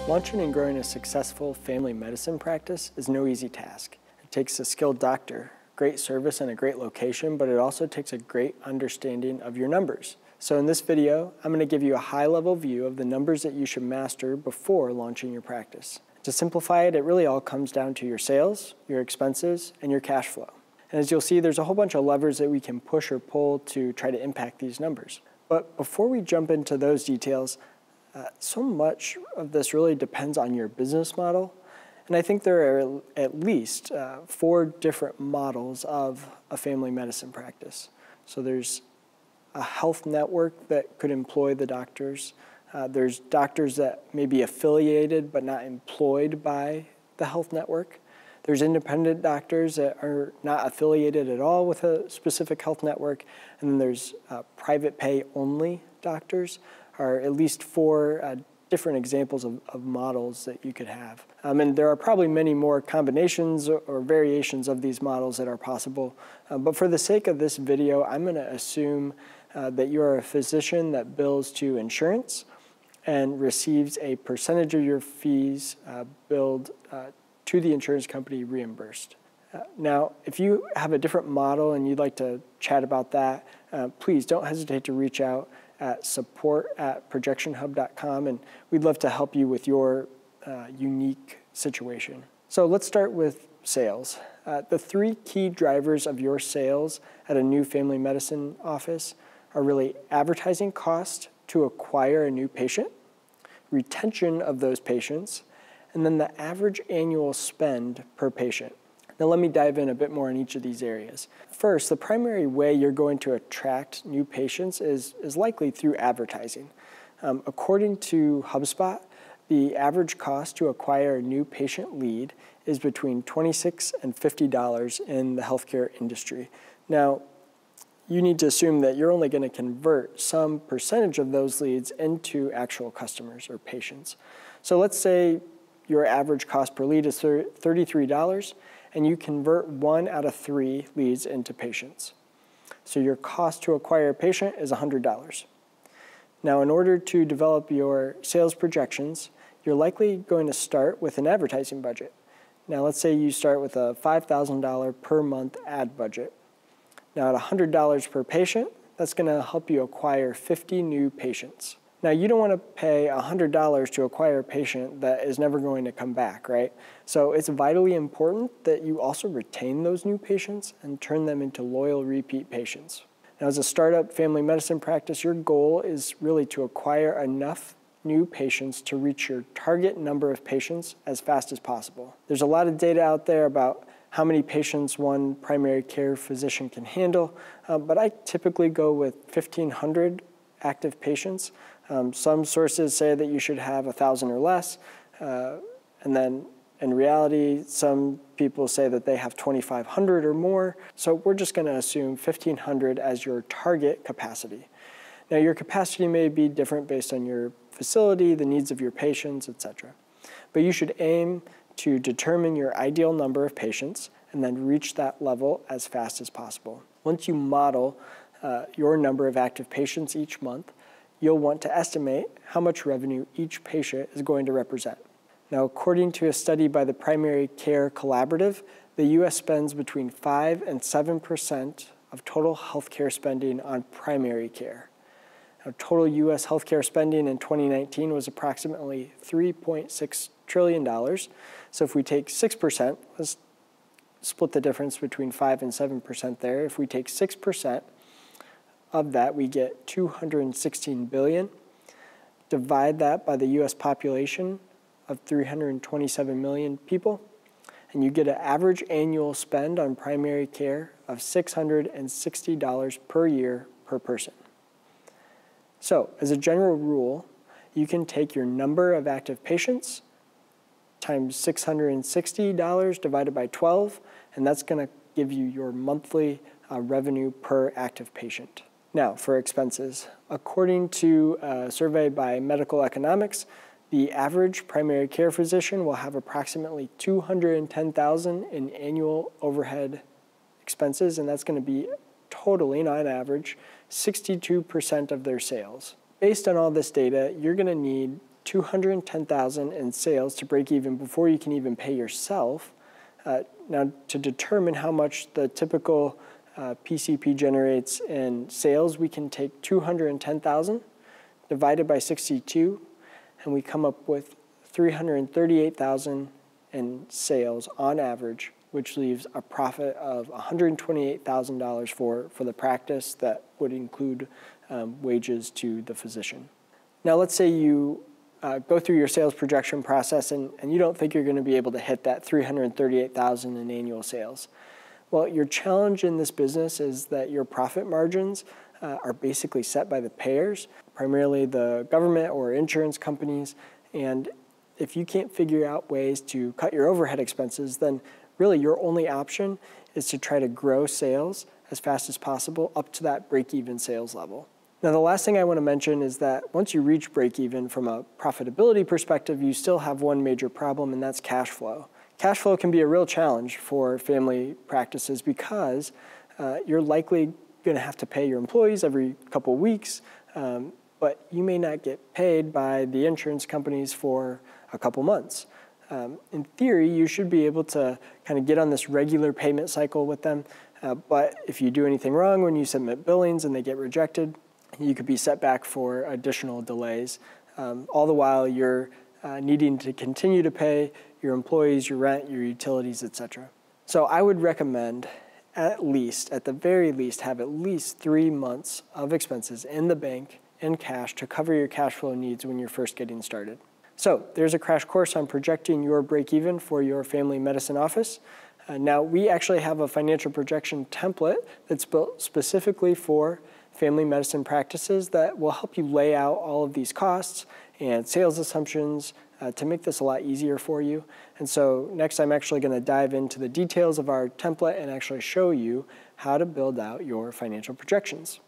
Launching and growing a successful family medicine practice is no easy task. It takes a skilled doctor, great service, and a great location, but it also takes a great understanding of your numbers. So in this video, I'm going to give you a high-level view of the numbers that you should master before launching your practice. To simplify it, it really all comes down to your sales, your expenses, and your cash flow. And as you'll see, there's a whole bunch of levers that we can push or pull to try to impact these numbers. But before we jump into those details, so much of this really depends on your business model. And I think there are at least 4 different models of a family medicine practice. So there's a health network that could employ the doctors. There's doctors that may be affiliated but not employed by the health network. There's independent doctors that are not affiliated at all with a specific health network. And then there's private pay only doctors, are at least 4 different examples of models that you could have. And there are probably many more combinations or variations of these models that are possible. But for the sake of this video, I'm going to assume that you are a physician that bills to insurance and receives a percentage of your fees billed to the insurance company reimbursed. Now, if you have a different model and you'd like to chat about that, please don't hesitate to reach out at support@ProjectionHub.com, and we'd love to help you with your unique situation. So let's start with sales. The 3 key drivers of your sales at a new family medicine office are really advertising cost to acquire a new patient, retention of those patients, and then the average annual spend per patient. Now let me dive in a bit more in each of these areas. First, the primary way you're going to attract new patients is likely through advertising. According to HubSpot, the average cost to acquire a new patient lead is between $26 and $50 in the healthcare industry. Now, you need to assume that you're only going to convert some percentage of those leads into actual customers or patients. So let's say your average cost per lead is $33, and you convert 1 out of 3 leads into patients. So your cost to acquire a patient is $100. Now, in order to develop your sales projections, you're likely going to start with an advertising budget. Now, let's say you start with a $5,000 per month ad budget. Now, at $100 per patient, that's going to help you acquire 50 new patients. Now, you don't want to pay $100 to acquire a patient that is never going to come back, right? So it's vitally important that you also retain those new patients and turn them into loyal repeat patients. Now, as a startup family medicine practice, your goal is really to acquire enough new patients to reach your target number of patients as fast as possible. There's a lot of data out there about how many patients one primary care physician can handle, but I typically go with 1,500 active patients. Some sources say that you should have 1,000 or less, and then in reality, some people say that they have 2,500 or more. So we're just going to assume 1,500 as your target capacity. Now, your capacity may be different based on your facility, the needs of your patients, etc. But you should aim to determine your ideal number of patients and then reach that level as fast as possible. Once you model your number of active patients each month, you'll want to estimate how much revenue each patient is going to represent. Now, according to a study by the Primary Care Collaborative, the U.S. spends between 5 and 7% of total healthcare spending on primary care. Now, total U.S. healthcare spending in 2019 was approximately $3.6 trillion. So if we take 6%, let's split the difference between 5 and 7% there. If we take 6%, of that, we get $216 billion. Divide that by the U.S. population of 327 million people, and you get an average annual spend on primary care of $660 per year per person. So, as a general rule, you can take your number of active patients times $660 divided by 12, and that's going to give you your monthly revenue per active patient. Now, for expenses, according to a survey by Medical Economics, the average primary care physician will have approximately $210,000 in annual overhead expenses, and that's going to be totaling, on average, 62% of their sales. Based on all this data, you're going to need $210,000 in sales to break even before you can even pay yourself. Now, to determine how much the typical PCP generates in sales, we can take $210,000 divided by 62, and we come up with $338,000 in sales on average, which leaves a profit of $128,000 for the practice. That would include wages to the physician. Now, let's say you go through your sales projection process and you don't think you're going to be able to hit that $338,000 in annual sales. Well, your challenge in this business is that your profit margins are basically set by the payers, primarily the government or insurance companies. And if you can't figure out ways to cut your overhead expenses, then really your only option is to try to grow sales as fast as possible up to that break-even sales level. Now, the last thing I want to mention is that once you reach break-even from a profitability perspective, you still have one major problem, and that's cash flow. Cash flow can be a real challenge for family practices because you're likely going to have to pay your employees every couple of weeks, but you may not get paid by the insurance companies for a couple months. In theory, you should be able to kind of get on this regular payment cycle with them, but if you do anything wrong when you submit billings and they get rejected, you could be set back for additional delays, all the while you're needing to continue to pay your employees, your rent, your utilities, etc. So I would recommend at the very least, have at least 3 months of expenses in the bank in cash to cover your cash flow needs when you're first getting started. So there's a crash course on projecting your break-even for your family medicine office. Now, we actually have a financial projection template that's built specifically for family medicine practices that will help you lay out all of these costs and sales assumptions to make this a lot easier for you. And so next, I'm actually going to dive into the details of our template and actually show you how to build out your financial projections.